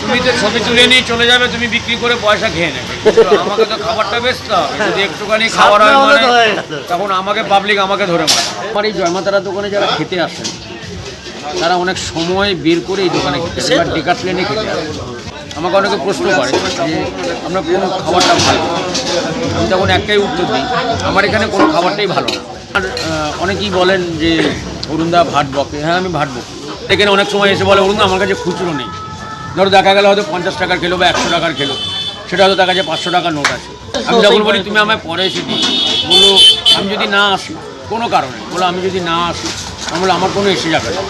তুমি তো ছবি তুলে নিয়ে চলে যাবে, তুমি বিক্রি করে পয়সা খেয়ে নেবে, আমাকে তো খাবারটা বেচতে হবে। যদি একটুখানি খাবার হয় মানে তখন আমাকে পাবলিক আমাকে ধরে মারে। আমার এই জয়মাতারা দোকানে যারা খেতে আসেন তারা অনেক সময় বের করে এই দোকানে খেতে আসে, এবার ডেকাথলেনে খেতে আসে। আমাকে অনেকে প্রশ্ন করে যে আমরা কোন খাবারটা ভালো, আমি তখন একটাই উত্তর দিই, আমার এখানে কোনো খাবারটাই ভালো না। আর অনেকেই বলেন যে অরুণদা ভাট বকে, হ্যাঁ আমি ভাট বকি। এখানে অনেক সময় এসে বলে অরুণদা আমার কাছে খুচরো নেই, ধরো দেখা গেল হয়তো 50 টাকার খেলো বা 100 টাকার খেলো, সেটা হয়তো তার কাছে 500 টাকার নোট আছে। আমি যখন বলি তুমি আমায় পরে এসে দিই, বললো আমি যদি না আসি কোনো কারণে, বলো আমি যদি না আসি, আমি বলো আমার কোনো এসে যাবে না।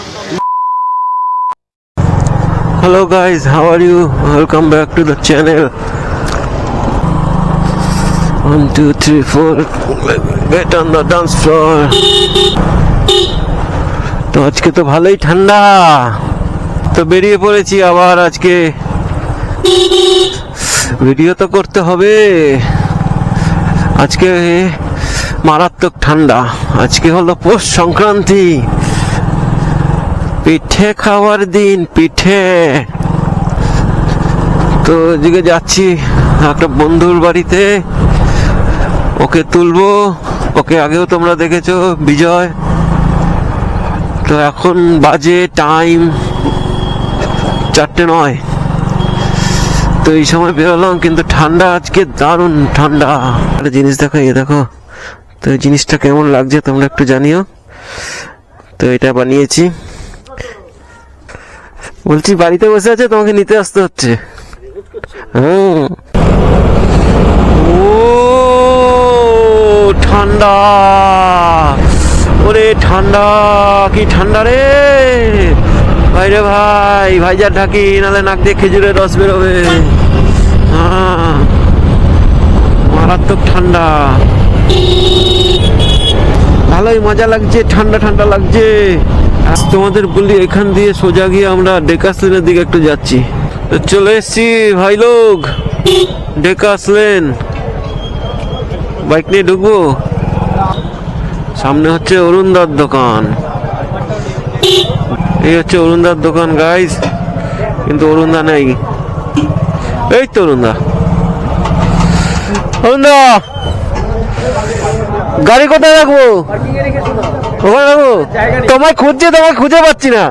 Hello guys, how are you? Welcome back to the channel. 1 2 3 4 get on the dance floor. তো আজকে তো ভালোই ঠান্ডা, তো বেরিয়ে পড়েছি আবার। আজকে ভিডিও তো করতে হবে। আজকে মারাত্মক ঠান্ডা। আজকে হলো পৌষ সংক্রান্তি, পিঠে খাওয়ার দিন, পিঠে। তো এদিকে যাচ্ছি একটা বন্ধুর বাড়িতে, ওকে তুলবো। ওকে আগেও তোমরা দেখেছো, বিজয়। তো এখন বাজে টাইম 4:09। তো এই সময় বেরোলাম, কিন্তু ঠান্ডা আজকে দারুণ ঠান্ডা। একটা জিনিস দেখো, এই দেখো। তো এই জিনিসটা কেমন লাগছে তোমরা একটু জানিও। তো এটা বানিয়েছি, বলছি বাড়িতে বসে আছে, তোমাকে নিতে আসতে হচ্ছে। ও ঠান্ডা, ওরে ঠান্ডা, কি ঠান্ডা রে ভাইরে ভাই। ভাইজার ঢাকি, নাহলে নাক দিয়ে খেজুরের রস বেরোবে। মারাত্মক ঠান্ডা, ভালোই মজা লাগছে, ঠান্ডা ঠান্ডা লাগছে। তোমাদের বলি এখান দিয়ে সোজা গিয়ে আমরা ডেকাসলেনের দিকে একটু যাচ্ছি। তো চলে এসছি ভাই লোক, ডেকাসলেন। বাইক নিয়ে ঢুকবো। সামনে হচ্ছে অরুণদার দোকান। এই হচ্ছে অরুণদার দোকান গাইস, কিন্তু অরুণদা নেই। এই তো অরুণদা, অরুণদা গাড়ি কোথায় রাখবো? ওখানে রাখবো? তোমায় খুঁজছে, তোমায় খুঁজে পাচ্ছি না।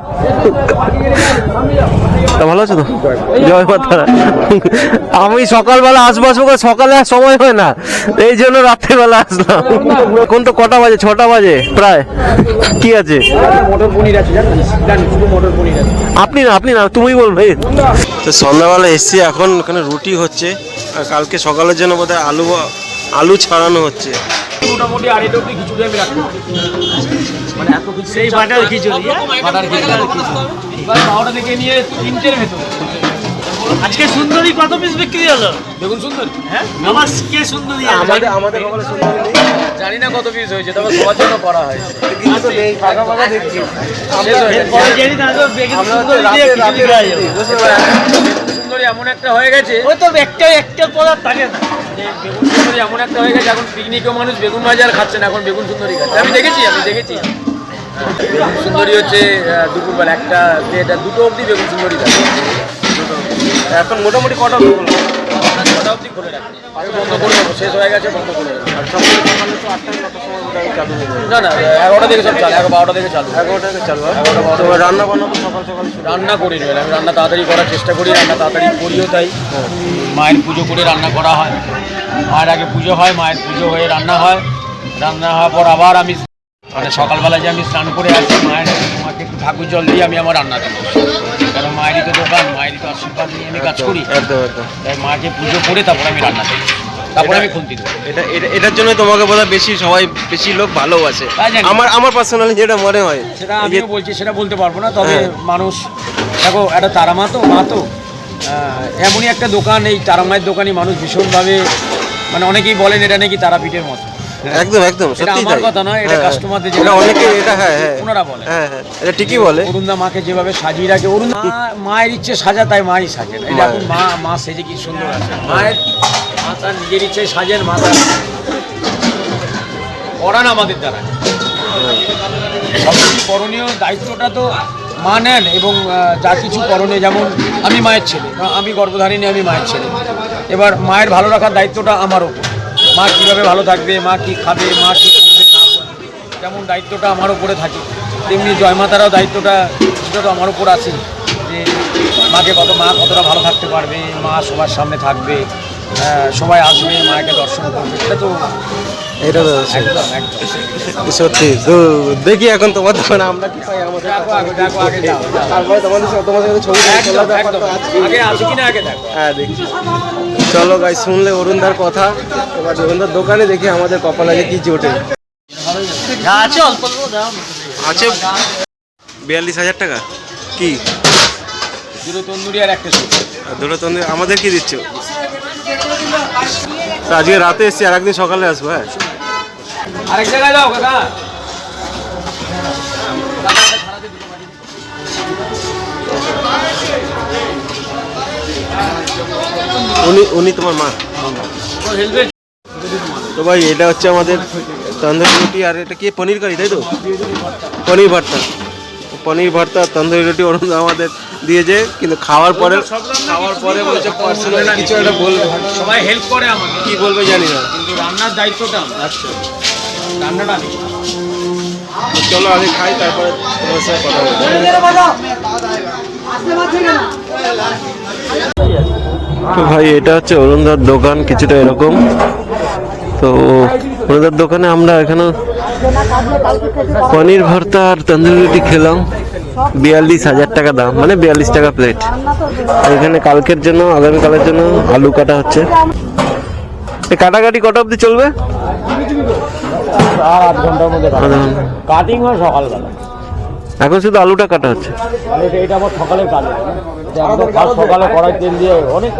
ভালো আছো তো? জয় মাতা। আমি সকালবেলা আসবো আসবো, সকালে আর সময় হয় না, এই জন্য রাত্রেবেলা আসলাম। এখন তো কটা বাজে? 6টা বাজে প্রায়। কি আছে? আপনি না তুমি বলবে। তো সন্ধ্যাবেলা এসছি, এখন এখানে রুটি হচ্ছে, আর কালকে সকালের জন্য বোধহয় আলু ছাড়ানো হচ্ছে। মোটামুটি আড়াইটা অব্দি খিচুড়ি আমি রাখতে পারি, মানে এত কিছু সেই বাটার খিচুড়ি, বাটার খিচুড়ি। এবার 12টা থেকে নিয়ে 3টের ভেতর। আজকে সুন্দরী কত পিস বিক্রি হলো? দেখুন সুন্দরী, হ্যাঁ আমার কে সুন্দরী? আমাদের জানি না কত পিস হয়েছে, তবে সবার জন্য করা হয়। সুন্দরী এমন একটা হয়ে গেছে, ওই তো একটা পদার্থ থাকে না। বেগুন সুন্দরী এমন একটা হয়ে গেছে, এখন পিকনিকেও মানুষ বেগুন ভাজা আর খাচ্ছে না, এখন বেগুন সুন্দরী খাচ্ছে। আমি দেখেছি। বেগুন সুন্দরী হচ্ছে দুপুরবেলা 1টা 2টো অবধি বেগুন সুন্দরী খাচ্ছে। এখন মোটামুটি কটা? 6টা অবধি করে রাখি, বন্ধ করে দেবো, শেষ হয়ে গেছে বন্ধ করে দেবো। না 11টা থেকে সব চালু, 12টা থেকে চালু। 11টা থেকে চালু। 11টা রান্না বান্না তো সকাল রান্না করি না, আমি রান্না তাড়াতাড়ি করার চেষ্টা করি, রান্না তাড়াতাড়ি করিও তাই। মায়ের পুজো করে রান্না করা হয়, মায়ের আগে পুজো হয়, মায়ের পুজো হয়ে রান্না হয়, রান্না হওয়ার পর আবার আমি মানে সকালবেলা যে আমি স্নান করে আসি, মায়ের মাকে একটু ঠাকুর জল দিয়ে আমি আমার রান্না করি, কারণ মায়েরই তো দোকান, মায়েরই তো আশীর্বাদ নিয়ে আমি কাজ করি। তাই মাকে পুজো করে তারপর আমি রান্না করি, তারপরে আমি খুন্তি দেবো। এটার জন্য তোমাকে বোধহয় বেশি লোক ভালোবাসে। আমার পার্সোনালি যেটা মনে হয়, সেটা আমিও বলছি, সেটা বলতে পারবো না, তবে মানুষ দেখো একটা তারা মা তো এমনই একটা দোকান, এই তারা মায়ের দোকানই মানুষ ভীষণভাবে, মানে অনেকেই বলেন এটা নাকি তারাপীঠের মতো। একদম সত্যি, আমার কথা নয়, এটা কাস্টমারদের যেটা অনেকে এটা ওনারা বলে, এটা ঠিকই বলে। অরুণদা মাকে যেভাবে সাজিয়ে রাখে, মায়ের ইচ্ছে সাজা, তাই মাই সাজে না। এটা এখন মা সেজে কি সুন্দর আছে, মায়ের মা তার নিজের ইচ্ছে সাজেন, মা তার করান আমাদের দ্বারা। সবচেয়ে করণীয় দায়িত্বটা তো মা নেন এবং যা কিছু করণে, যেমন আমি মায়ের ছেলে, আমি গর্ভধারিণী, আমি মায়ের ছেলে। এবার মায়ের ভালো রাখার দায়িত্বটা আমার ওপর। মা কীভাবে ভালো থাকবে, মা কী খাবে, মা কী করবে না করবে, যেমন দায়িত্বটা আমার উপরে থাকে, তেমনি জয়মাতারাও দায়িত্বটা সেটা তো আমার উপর আছে যে মা কতটা ভালো থাকতে পারবে, মা সবার সামনে থাকবে, সবাই আসবে মাকে দর্শন করবে, এটা তো একদম একদম। সত্যি তো দেখি এখন তোমার দোকানে আমরা কি পাই আমাদের দেখো আগে যাও তারপরে তোমাদের সাথে ছবি একদম একদম আগে আছে কিনা আগে দেখো। হ্যাঁ দেখি। চলো গাই, শুনলে অরুণদার কথা, এবার অরুণদার দোকানে দেখি আমাদের কপালে কি জোটে। যা আছে অল্প অল্প দাও। আছে 42,000 টাকা কি দুটো তন্দুরি আর একটা স্যুপ। দুটো তন্দুরি আমাদের কি দিচ্ছ? তো আজকে রাতে এসছি, আর একদিন সকালে আসবো। হ্যাঁ আরেক জায়গায় যাও কাকা। উনি তোমার মা? তো ভাই এটা হচ্ছে আমাদের তন্দুরি রুটি, আর এটা কি পনির কারি, তাই তো? পনির ভর্তা তন্দুরি রুটি অরুণ আমাদের দিয়েছে, কিন্তু খাওয়ার পরে বলছে পার্সোনালি কিছু একটা বলবে। সবাই হেল্প করে আমাকে, কি বলবে জানি না, কিন্তু রান্নার দায়িত্বটা আমার। আচ্ছা রান্নাটা আমি। তো চলো আগে খাই, তারপরে তোমার সাথে কথা বলবো। তো ভাই এটা হচ্ছে অরুণদার দোকান, কিছুটা এরকম। তো অরুণদার দোকানে আমরা এখানে পনির ভর্তা আর তন্দুরি রুটি খেলাম। 42,000 টাকা দাম, মানে 42 টাকা প্লেট। এখানে কালকের জন্য, আগামীকালের জন্য আলু কাটা হচ্ছে। এই কাটাকাটি কটা অবধি চলবে? 8 ঘন্টার মধ্যে কাটিং হয় সকালবেলা। এখন শুধু আলুটা কাটা হচ্ছে। মানে এটা আমার সকালের কাজ, একদম ফার্স্ট সকালে কড়াই তেল দিয়ে অনেক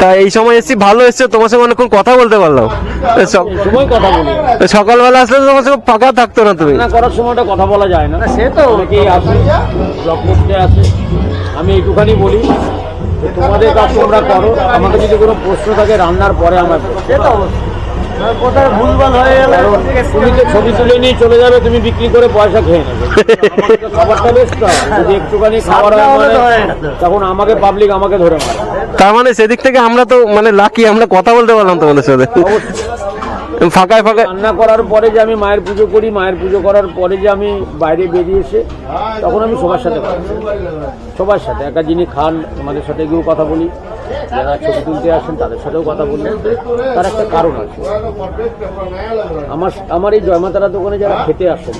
তা এই সময় এসছি, ভালো এসছে, তোমার সঙ্গে অনেকক্ষণ কথা বলতে পারলাম। সময় কথা বলি, সকালবেলা আসলে তো তোমার সঙ্গে ফাঁকা থাকতো না তুমি। রান্না করার সময়টা কথা বলা যায় না, সে তো অনেকেই আসে, ব্লগ করতে আসে। আমি এইটুখানি বলি যে তোমাদের কাজ তোমরা করো, আমাকে যদি কোনো প্রশ্ন থাকে রান্নার পরে আমার সে তো কোথায় ভুলভাল হয়ে গেল। তুমি তো ছবি তুলে নিয়ে চলে যাবে, তুমি বিক্রি করে পয়সা খেয়ে নেবে। খাবারটা বেশ তো, যদি একটুখানি খাবার হয় তখন আমাকে পাবলিক আমাকে ধরে মারে। তার মানে সেদিক থেকে আমরা তো মানে লাকি, আমরা কথা বলতে পারলাম তোমাদের সাথে ফাঁকায়। রান্না করার পরে যে আমি মায়ের পুজো করি, মায়ের পুজো করার পরে যে আমি বাইরে বেরিয়ে এসে তখন আমি সবার সাথে সবার সাথে একা যিনি খান আমাদের সাথে গিয়েও কথা বলি, যারা ছবি তুলতে আসেন তাদের সাথেও কথা বলি। তার একটা কারণ আছে, আমার এই জয়মাতারা দোকানে যারা খেতে আসেন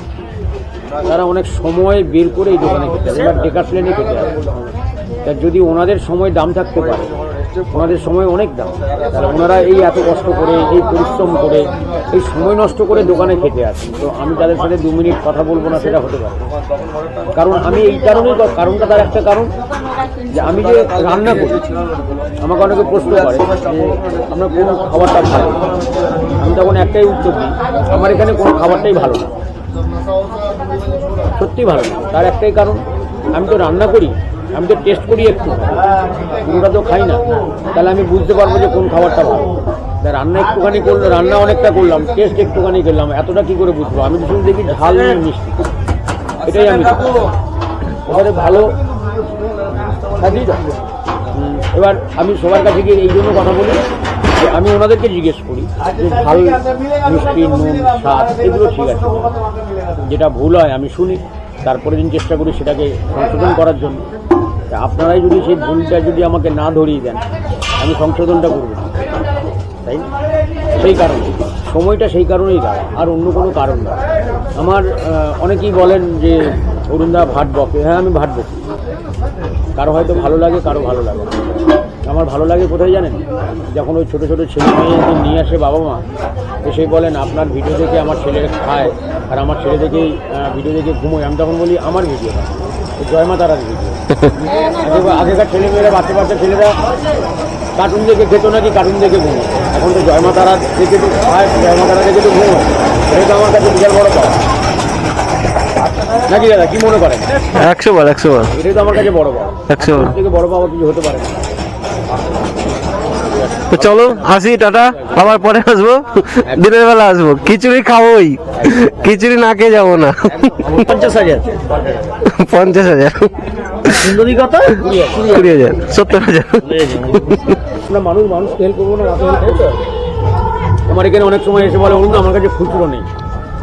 তারা অনেক সময় বের করে এই দোকানে খেতে আসেন, ডেকার প্লেনে খেতে আসেন। তা যদি ওনাদের সময় দাম থাকতে পারে, ওনাদের সময় অনেক দাম, তাহলে ওনারা এই এত কষ্ট করে, এই পরিশ্রম করে, এই সময় নষ্ট করে দোকানে খেতে আসেন। তো আমি তাদের সাথে 2 মিনিট কথা বলবো না, সেটা হতে পারে। কারণ আমি এই কারণেই, কারণটা তার একটা কারণ যে আমি যে রান্না করি, আমাকে অনেকে প্রশ্ন করে যে আমরা কোন খাবারটা ভালো। আমি তখন একটাই উত্তর দিই, আমার এখানে কোনো খাবারটাই ভালো না, সত্যি ভালো না। তার একটাই কারণ, আমি তো রান্না করি, আমি তো টেস্ট করি, একটু পুরোটা তো খাই না, তাহলে আমি বুঝতে পারবো যে কোন খাবারটা ভালো। রান্না একটুখানি করলে, রান্না অনেকটা করলাম, টেস্ট একটুখানি করলাম, এতটা কি করে বুঝবো? আমি শুধু দেখি ঝাল মিষ্টি, এটাই আমি ওখানে ভালো খাচ্ছি। এবার আমি সবার কাছে গিয়ে এই জন্য কথা বলি যে আমি ওনাদেরকে জিজ্ঞেস করি যে ঝাল, মিষ্টি, নুন, স্বাদ এগুলো ঠিক আছে, যেটা ভুল হয় আমি শুনি, তারপরে দিন চেষ্টা করি সেটাকে সংশোধন করার জন্য। আপনারাই যদি সেই ভুলটা যদি আমাকে না ধরিয়ে দেন, আমি সংশোধনটা করব না, তাই না? সেই কারণে সময়টা সেই কারণেই লাগে, আর অন্য কোনো কারণ না। আমার অনেকেই বলেন যে অরুণদা ভাট বকে, হ্যাঁ আমি ভাট বকি, কারো হয়তো ভালো লাগে, কারো ভালো লাগে না। আমার ভালো লাগে কোথায় জানেন? যখন ওই ছোটো ছোটো ছেলে মেয়েদের নিয়ে আসে বাবা মা, এসেই বলেন আপনার ভিডিও দেখে আমার ছেলে খায়, আর আমার ছেলে দেখেই ভিডিও দেখে ঘুমোয়। আমি তখন বলি আমার ভিডিও না, জয়মাতারার ভিডিও। আগেকার ছেলেমেয়েরা, বাচ্চা ছেলেরা কার্টুন দেখে খেতো নাকি কার্টুন দেখে ঘুমো, এখন তো জয়মাতারা দেখে তো খায়, জয়মাতারা দেখে তো ঘুমোয়। এটা তো আমার কাছে বিশাল বড় পাওয়া নাকি দাদা, কি মনে করেন? 100 বার এটাই তো আমার কাছে বড় পাওয়া, 100 বার থেকে বড় পাওয়া কিছু হতে পারে না। তো চলো আসি, টাটা, আবার পরে আসবো, দিনের বেলা আসবো, খিচুড়ি খাবোই, খিচুড়ি না খেয়ে যাবো না। 50,000 50,000, সুন্দরী কথা 20,000, 70,000। আমরা মানুষকে হেল্প করবো না, আমার এখানে অনেক সময় এসে বলে অরুণ আমার কাছে খুচরো নেই,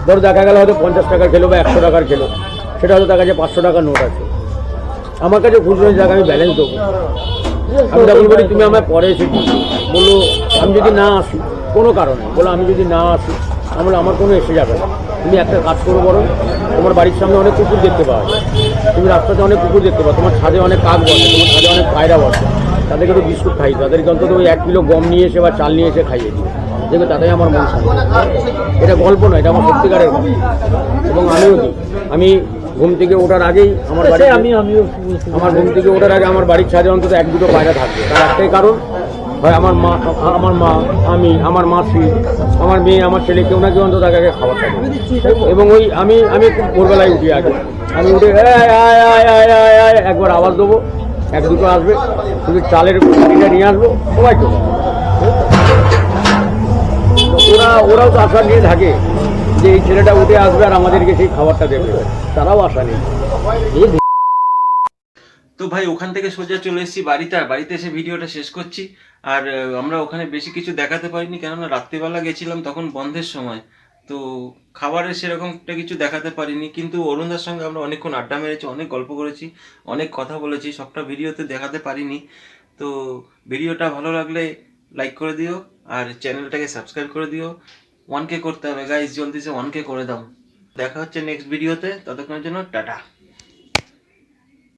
ধরো দেখা গেল হয়তো 50 টাকার খেলো বা 100 টাকার খেলো, সেটা হয়তো তার কাছে 500 টাকার নোট আছে, আমার কাছে খুচরো জায়গা আমি ব্যালেন্স দেবো। আমি তখন বলি তুমি আমায় পরে এসে দিচ্ছ, বললো আমি যদি না আসি কোনো কারণে, বলো আমি যদি না আসি তাহলে আমার কোনো এসে যাবে না, তুমি একটা কাজ করো বরং, তোমার বাড়ির সামনে অনেক কুকুর দেখতে পাওয়া যায়, তুমি রাস্তাতে অনেক কুকুর দেখতে পাও, তোমার ছাদে অনেক কাক বসে, তোমার ছাদে অনেক পায়রা বসে, তাদেরকে তো বিস্কুট খাই, তাদেরকে অন্তত ওই 1 কিলো গম নিয়ে এসে বা চাল নিয়ে এসে খাইয়ে দিই, দেখবে তাতেই আমার মন শান্তি। এটা গল্প নয়, এটা আমার সত্যিকারের গল্প, এবং আমিও দিই। আমি ঘুম থেকে ওঠার আগেই আমার বাড়ি আমার ঘুম থেকে ওঠার আগে আমার বাড়ির ছাদে অন্তত 1-2টো পায়রা থাকবে, তার একটাই কারণ হয় আমার মা, আমি, আমার মাসি, আমার মেয়ে, আমার ছেলে, কেউ না কেউ অন্তত আগে খাবার থাকে। এবং ওই আমি খুব ভোরবেলায় উঠি, আগে আমি উঠে একবার আওয়াজ দেবো, 1-2টো আসবে, শুধু চালের গাড়িটা নিয়ে আসবো, সবাই চলে ওরাও তো আশা নিয়ে থাকে যে এই ছেলেটা উঠে আসবে আর আমাদেরকে সেই খাবারটা দেবে, তারাও আশা নেই। তো ভাই ওখান থেকে সোজা চলে এসেছি বাড়িতে, আর বাড়িতে এসে ভিডিওটা শেষ করছি। আর আমরা ওখানে বেশি কিছু দেখাতে পারিনি, কেননা রাত্রিবেলা গেছিলাম, তখন বন্ধের সময়, তো খাবারের সেরকমটা কিছু দেখাতে পারিনি। কিন্তু অরুণদার সঙ্গে আমরা অনেকক্ষণ আড্ডা মেরেছি, অনেক গল্প করেছি, অনেক কথা বলেছি, সবটা ভিডিওতে দেখাতে পারিনি। তো ভিডিওটা ভালো লাগলে লাইক করে দিও, আর চ্যানেলটাকে সাবস্ক্রাইব করে দিও। 1K করতে হবে গাইস, জলদি সে 1K করে দাও। দেখা হচ্ছে নেক্সট ভিডিওতে, ততক্ষণের জন্য টাটা।